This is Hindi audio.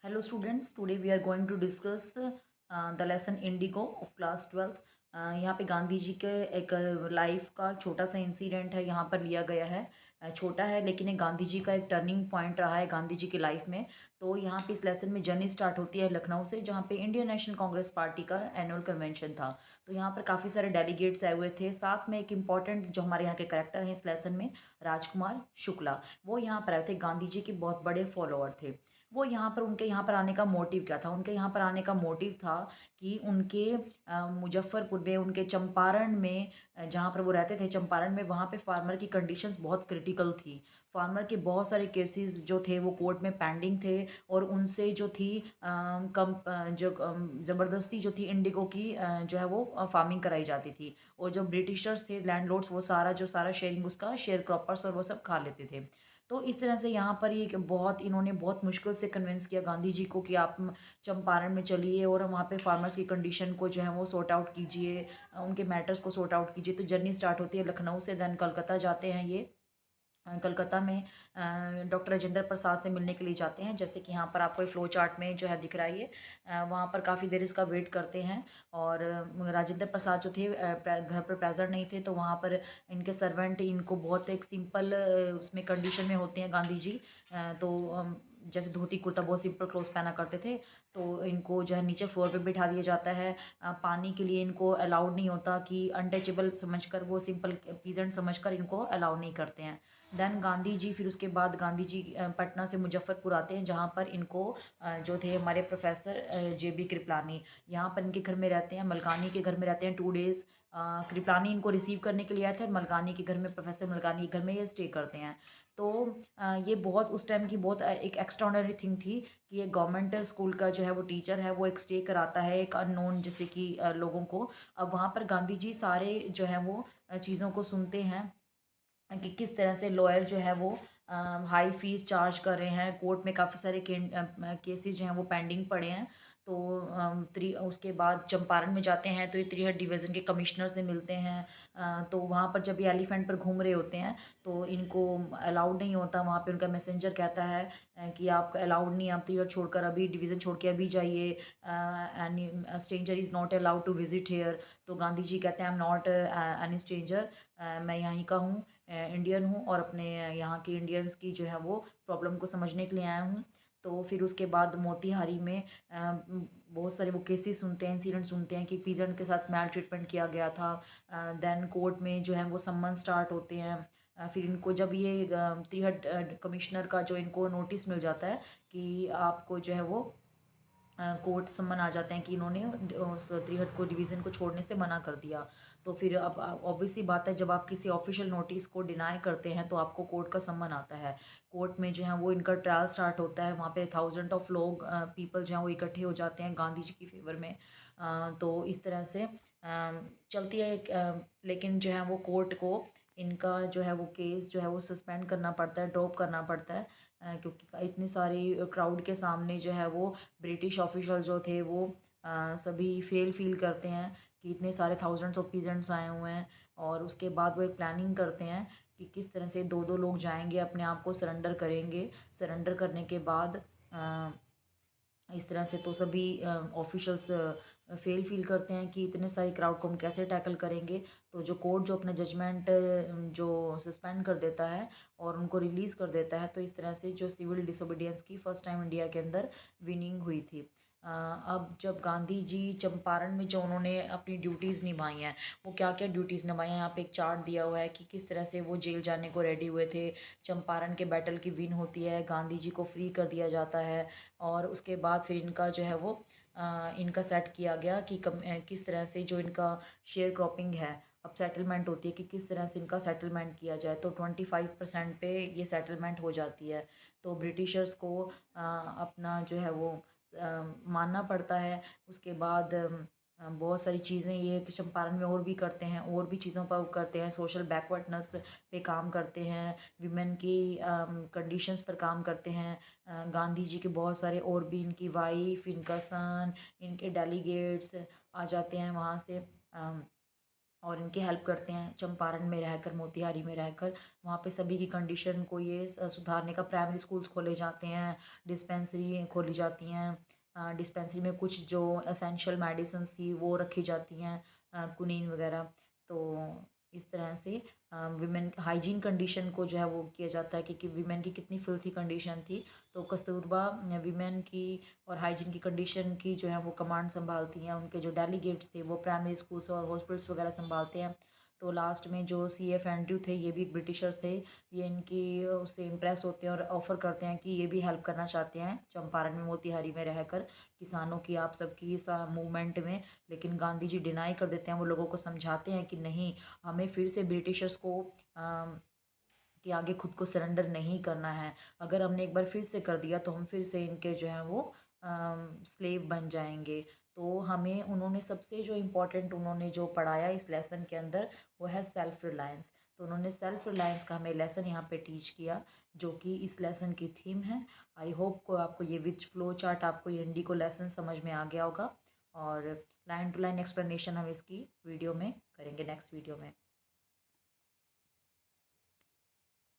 Hello students, today we are going to discuss the lesson Indigo of class 12th। यहाँ पे गांधी जी के एक लाइफ का छोटा सा इंसिडेंट है यहाँ पर लिया गया है। छोटा है लेकिन ये गांधी जी का एक टर्निंग पॉइंट रहा है गांधी जी की लाइफ में। तो यहाँ पे इस लेसन में जर्नी स्टार्ट होती है लखनऊ से, जहाँ पे इंडियन नेशनल कांग्रेस पार्टी का एनुअल कन्वेंशन था। तो यहाँ पर काफ़ी सारे डेलीगेट्स आए हुए थे, साथ में एक इम्पॉर्टेंट जो हमारे यहाँ के करेक्टर हैं इस लेसन में, राजकुमार शुक्ला, वो यहाँ पर आए थे। गांधी जी के बहुत बड़े फॉलोअर थे वो। यहाँ पर उनके यहाँ पर आने का मोटिव क्या था? उनके यहाँ पर आने का मोटिव था कि उनके मुजफ्फरपुर में, उनके चंपारण में, जहाँ पर वो रहते थे चंपारण में, वहाँ पे फार्मर की कंडीशंस बहुत क्रिटिकल थी। फार्मर के बहुत सारे केसेस जो थे वो कोर्ट में पेंडिंग थे, और उनसे जो थी ज़बरदस्ती जो थी इंडिगो की जो है वो फार्मिंग कराई जाती थी। और जो ब्रिटिशर्स थे लैंडलॉर्ड्स, वो सारा शेयरिंग उसका शेयर क्रॉपर्स और वो सब खा लेते थे। तो इस तरह से यहाँ पर ये बहुत इन्होंने बहुत मुश्किल से कन्विंस किया गांधी जी को कि आप चंपारण में चलिए और वहाँ पे फार्मर्स की कंडीशन को जो है वो सॉर्ट आउट कीजिए, उनके मैटर्स को सॉर्ट आउट कीजिए। तो जर्नी स्टार्ट होती है लखनऊ से, देन कलकत्ता जाते हैं ये। कलकत्ता में डॉक्टर राजेंद्र प्रसाद से मिलने के लिए जाते हैं, जैसे कि यहाँ पर आपको एक फ़्लो चार्ट में जो है दिख रहा है ये। वहाँ पर काफ़ी देर इसका वेट करते हैं, और राजेंद्र प्रसाद जो थे घर पर प्रेजेंट नहीं थे। तो वहाँ पर इनके सर्वेंट इनको बहुत एक सिंपल उसमें कंडीशन में होते हैं गांधी जी। तो जैसे धोती कुर्ता बहुत सिंपल क्लोथ पहना करते थे। तो इनको जो है नीचे फ्लोर पे बिठा दिया जाता है। पानी के लिए इनको अलाउड नहीं होता, कि अनटचेबल समझकर, वो सिंपल पीजेंट समझकर इनको अलाउ नहीं करते हैं। देन गांधी जी, फिर उसके बाद गांधी जी पटना से मुजफ्फरपुर आते हैं, जहाँ पर इनको जो थे हमारे प्रोफेसर JB कृपलानी, यहाँ पर इनके घर में रहते हैं। मलकानी के घर में रहते हैं 2 डेज़। कृपलानी इनको रिसीव करने के लिए आए थे, और मलकानी के घर में, प्रोफेसर मलकानी के घर में ये स्टे करते हैं। तो ये बहुत उस टाइम की बहुत एक एक्स्ट्राऑर्डिनरी थिंग थी कि एक गवर्नमेंट स्कूल का जो है वो टीचर है वो एक स्टे कराता है एक अननोन जैसे कि लोगों को। अब वहाँ पर गांधी जी सारे जो है वो चीज़ों को सुनते हैं कि किस तरह से लॉयर जो है वो हाई फीस चार्ज कर रहे हैं। कोर्ट में काफ़ी सारे केसेस जो हैं वो पेंडिंग पड़े हैं। तो उसके बाद चंपारण में जाते हैं, तो ये 3 डिवीज़न के कमिश्नर से मिलते हैं। तो वहाँ पर जब ये एलिफेंट पर घूम रहे होते हैं, तो इनको अलाउड नहीं होता। वहाँ पे उनका मैसेंजर कहता है कि आपका अलाउड नहीं, आप 3 छोड़कर अभी डिवीज़न छोड़ के अभी जाइए, any stranger is not allowed to visit here. तो गांधी जी कहते हैं, I am not any stranger, मैं यहाँ का हूँ, इंडियन हूँ, और अपने यहाँ के इंडियंस की जो है वो प्रॉब्लम को समझने के लिए आया हूँ। तो फिर उसके बाद मोतीहारी में बहुत सारे वो केसेस सुनते हैं, इंसिडेंट सुनते हैं कि पीजेंट के साथ मैल ट्रीटमेंट किया गया था। देन कोर्ट में जो है वो सम्मन स्टार्ट होते हैं। फिर इनको जब ये त्रिहट कमिश्नर का जो इनको नोटिस मिल जाता है कि आपको जो है वो कोर्ट सम्मन आ जाते हैं कि इन्होंने उस त्रिहट को डिवीज़न को छोड़ने से मना कर दिया। तो फिर अब ऑब्वियस सी बात है, जब आप किसी ऑफिशियल नोटिस को डिनाई करते हैं तो आपको कोर्ट का सम्मन आता है। कोर्ट में जो है वो इनका ट्रायल स्टार्ट होता है। वहाँ पे थाउजेंड ऑफ लोग पीपल जो हैं वो इकट्ठे हो जाते हैं गांधी जी की फेवर में। तो इस तरह से चलती है लेकिन जो है वो कोर्ट को इनका जो है वो केस जो है वो सस्पेंड करना पड़ता है, ड्रॉप करना पड़ता है। क्योंकि इतनी सारी क्राउड के सामने जो है वो ब्रिटिश ऑफिशियल जो थे वो सभी फेल फील करते हैं कि इतने सारे थाउजेंड्स ऑफ पीजेंट्स आए हुए हैं। और उसके बाद वो एक प्लानिंग करते हैं कि किस तरह से दो दो लोग जाएंगे, अपने आप को सरेंडर करेंगे। सरेंडर करने के बाद इस तरह से तो सभी ऑफिशियल्स फेल फील करते हैं कि इतने सारी क्राउड को हम कैसे टैकल करेंगे। तो जो कोर्ट जो अपना जजमेंट जो सस्पेंड कर देता है और उनको रिलीज़ कर देता है। तो इस तरह से जो सिविल डिसोबीडियंस की फर्स्ट टाइम इंडिया के अंदर विनिंग हुई थी। अब जब गांधी जी चंपारण में जो उन्होंने अपनी ड्यूटीज़ निभाई हैं, वो क्या क्या ड्यूटीज़ निभाई हैं, यहाँ पे एक चार्ट दिया हुआ है कि किस तरह से वो जेल जाने को रेडी हुए थे। चंपारण के बैटल की विन होती है, गांधी जी को फ्री कर दिया जाता है। और उसके बाद फिर इनका जो है वो इनका सेट किया गया कि किस तरह से जो इनका शेयर क्रॉपिंग है, अब सेटलमेंट होती है कि किस तरह से इनका सेटलमेंट किया जाए। तो 25% पे ये सेटलमेंट हो जाती है। तो ब्रिटिशर्स को अपना जो है वो मानना पड़ता है। उसके बाद बहुत सारी चीज़ें ये कि चंपारण में और भी करते हैं, और भी चीज़ों पर करते हैं, सोशल बैकवर्डनेस पे काम करते हैं, विमेन की कंडीशंस पर काम करते हैं। गांधी जी के बहुत सारे और भी, इनकी वाइफ, इनका सन, इनके डेलीगेट्स आ जाते हैं वहाँ से। और इनकी हेल्प करते हैं। चंपारण में रहकर, मोतिहारी में रहकर वहाँ पे सभी की कंडीशन को ये सुधारने का प्राइमरी स्कूल्स खोले जाते हैं, डिस्पेंसरी खोली जाती हैं। डिस्पेंसरी में कुछ जो एसेंशियल मेडिसिन्स थी वो रखी जाती हैं, क्विनीन वगैरह। तो इस तरह से विमेन हाइजीन कंडीशन को जो है वो किया जाता है कि विमेन की कितनी फिल्थी कंडीशन थी। तो कस्तूरबा विमेन की और हाइजीन की कंडीशन की जो है वो कमांड संभालती हैं। उनके जो डेलीगेट्स थे वो प्राइमरी स्कूल्स और हॉस्पिटल्स वगैरह संभालते हैं। तो लास्ट में जो सीएफ एंड्रयू थे, ये भी एक ब्रिटिशर्स थे। ये इनकी उससे इम्प्रेस होते हैं और ऑफ़र करते हैं कि ये भी हेल्प करना चाहते हैं चंपारण में, मोतिहारी में रहकर किसानों की, आप सबकी मूवमेंट में। लेकिन गांधी जी डिनाई कर देते हैं, वो लोगों को समझाते हैं कि नहीं, हमें फिर से ब्रिटिशर्स को कि आगे खुद को सरेंडर नहीं करना है। अगर हमने एक बार फिर से कर दिया तो हम फिर से इनके जो हैं वो स्लेव बन जाएंगे। तो हमें उन्होंने सबसे जो इम्पोर्टेंट उन्होंने जो पढ़ाया इस लेसन के अंदर, वो है सेल्फ रिलायंस। तो उन्होंने सेल्फ रिलायंस का हमें लेसन यहाँ पे टीच किया, जो कि इस लेसन की थीम है। आई होप को आपको ये विच फ्लो चार्ट, आपको ये इंडिको लेसन समझ में आ गया होगा। और लाइन टू लाइन एक्सप्लेनेशन हम इसकी वीडियो में करेंगे, नेक्स्ट वीडियो में।